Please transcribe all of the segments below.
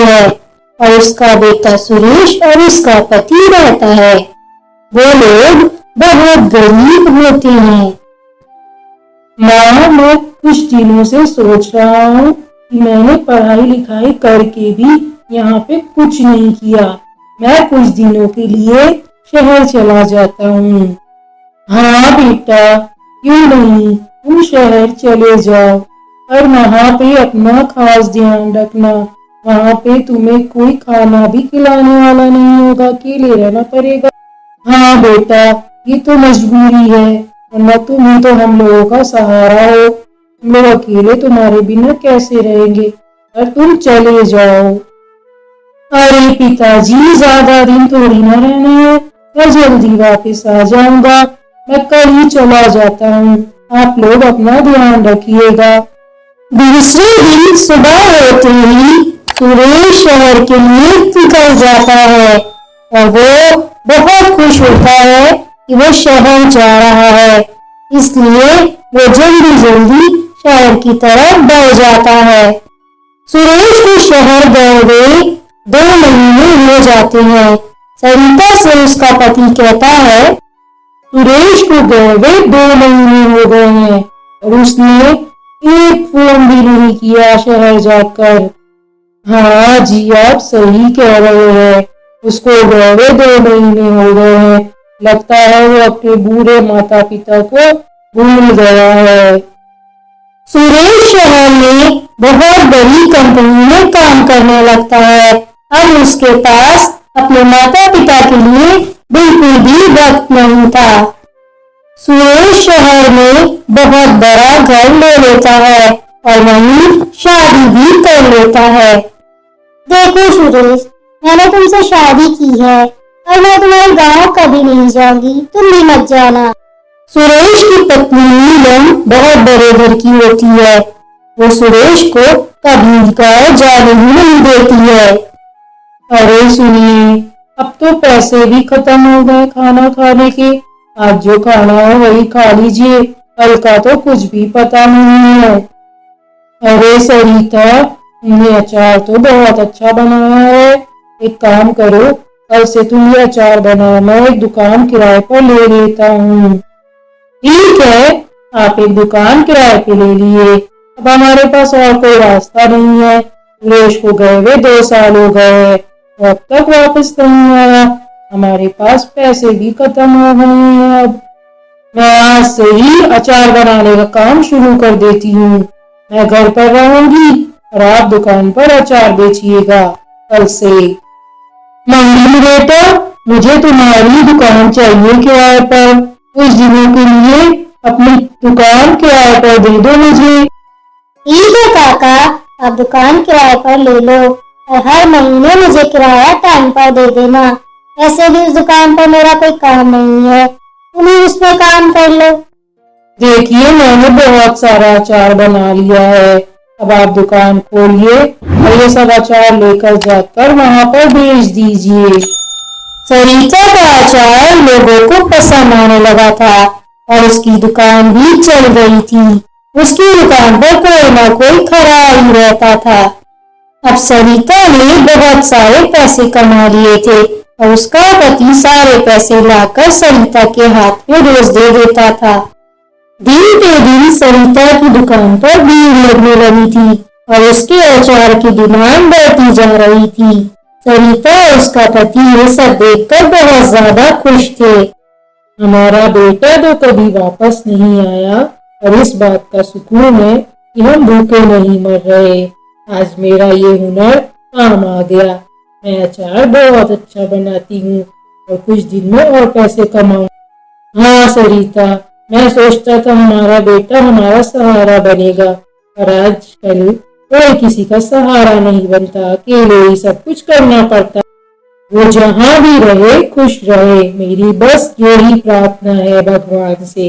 है और उसका बेटा सुरेश और उसका पति रहता है। वो लोग बहुत गरीब होते हैं। माँ, मैं कुछ दिनों से सोच रहा हूँ कि मैंने पढ़ाई लिखाई करके भी यहाँ पे कुछ नहीं किया। मैं कुछ दिनों के लिए शहर चला जाता हूँ। हाँ बेटा, क्यों नहीं, तुम शहर चले जाओ और वहाँ पे अपना खास ध्यान रखना। वहाँ पे तुम्हें कोई खाना भी खिलाने वाला नहीं होगा, अकेले रहना पड़ेगा। हाँ बेटा, ये तो मजबूरी है, वरना तुम ही तो हम लोगों का सहारा हो। हम लोग अकेले तुम्हारे बिना कैसे रहेंगे, और तुम चले जाओ। अरे पिताजी, ज्यादा दिन थोड़ी ना रहना है, मैं जल्दी वापस आ जाऊंगा। मैं कल ही चला जाता हूँ, आप लोग अपना ध्यान रखिएगा। दूसरे दिन सुबह होते ही सुरेश शहर के लिए निकल जाता है और वो बहुत खुश होता है कि वो शहर जा रहा है। इसलिए वो जल्दी जल्दी शहर की तरफ बढ़ जाता है। सुरेश को शहर गए हुए 2 महीने हो जाते हैं। सरिता से उसका पति कहता है, सुरेश को गए हुए 2 महीने हो गए हैं और उसने एक फोन भी नहीं किया शहर जाकर। हाँ जी, आप सही कह रहे हैं, उसको गए हुए 2 महीने हो गए हैं। लगता है वो अपने बूढ़े माता पिता को भूल गया है। सुरेश शहर में बहुत बड़ी कंपनी में काम करने लगता है। अब उसके पास अपने माता पिता के लिए बिल्कुल भी वक्त नहीं था। सुरेश शहर में बहुत बड़ा घर ले लेता है और वहीं शादी भी कर लेता है। देखो सुरेश, मैंने तुमसे शादी की है और मैं तुम्हारे गांव कभी नहीं जाऊंगी, तुम भी मत जाना। सुरेश की पत्नी नीलम बहुत बड़े घर की होती है। वो सुरेश को कभी गांव जाने ही नहीं देती है। अरे सुनिए, अब तो पैसे भी खत्म हो गए खाना खाने के। आज जो खाना हो वही खा लीजिए, कल का तो कुछ भी पता नहीं है। अरे सरिता, तुमने अचार तो बहुत अच्छा बनाया है। एक काम करो, कल से तुम ये अचार बनाओ, मैं एक दुकान किराए पर ले लेता हूँ। ठीक है, आप एक दुकान किराए पे ले लिए। अब हमारे पास और कोई रास्ता नहीं है। सुरेश को गए हुए 2 साल हो गए, वो अब तक वापस नहीं आया। हमारे पास पैसे भी खत्म हो गए हैं। अब मैं आज से ही अचार बनाने का काम शुरू कर देती हूँ। मैं घर पर रहूंगी और आप दुकान पर अचार बेचिएगा कल से। मम्मी बेटा, मुझे तुम्हारी दुकान चाहिए किराए पर। कुछ दिनों के लिए अपनी दुकान किराए पर दे दो मुझे। ठीक है काका, आप दुकान किराए पर ले लो और हर महीने मुझे किराया टाइम पर दे देना। ऐसे भी उस दुकान पर मेरा कोई काम नहीं है, तुम ही उस पर काम कर लो। देखिए, मैंने बहुत सारा अचार बना लिया है। अब आप दुकान खोलिए और ये सब अचार लेकर जाकर वहाँ पर बेच दीजिए। सरिता का अचार लोगों को पसंद आने लगा था और उसकी दुकान भी चल गई थी। उसकी दुकान पर कोई ना कोई खड़ा ही रहता था। अब सरिता ने बहुत सारे पैसे कमा लिए थे और उसका पति सारे पैसे लाकर सरिता के हाथ में रोज दे देता था। दिन पे दिन सरिता की दुकान पर भीड़ लगने लगी थी और उसके अचार की डिमांड बढ़ती जा रही थी। सरिता और उसका पति ये सब देखकर बहुत ज्यादा खुश थे। हमारा बेटा तो कभी वापस नहीं आया और इस बात का सुकून है कि हम भूखे नहीं मर रहे। आज मेरा ये हुनर काम आ गया। मैं अचार बहुत अच्छा बनाती हूँ और कुछ दिन में और पैसे कमाऊँ। हाँ सरिता, मैं सोचता था हमारा बेटा हमारा सहारा बनेगा, पर आजकल कोई किसी का सहारा नहीं बनता, अकेले ही सब कुछ करना पड़ता। वो जहाँ भी रहे खुश रहे, मेरी बस यही प्रार्थना है भगवान से।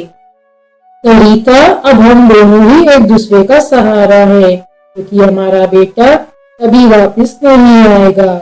सरिता, अब हम दोनों ही एक दूसरे का सहारा है, क्योंकि हमारा बेटा कभी वापस नहीं आएगा।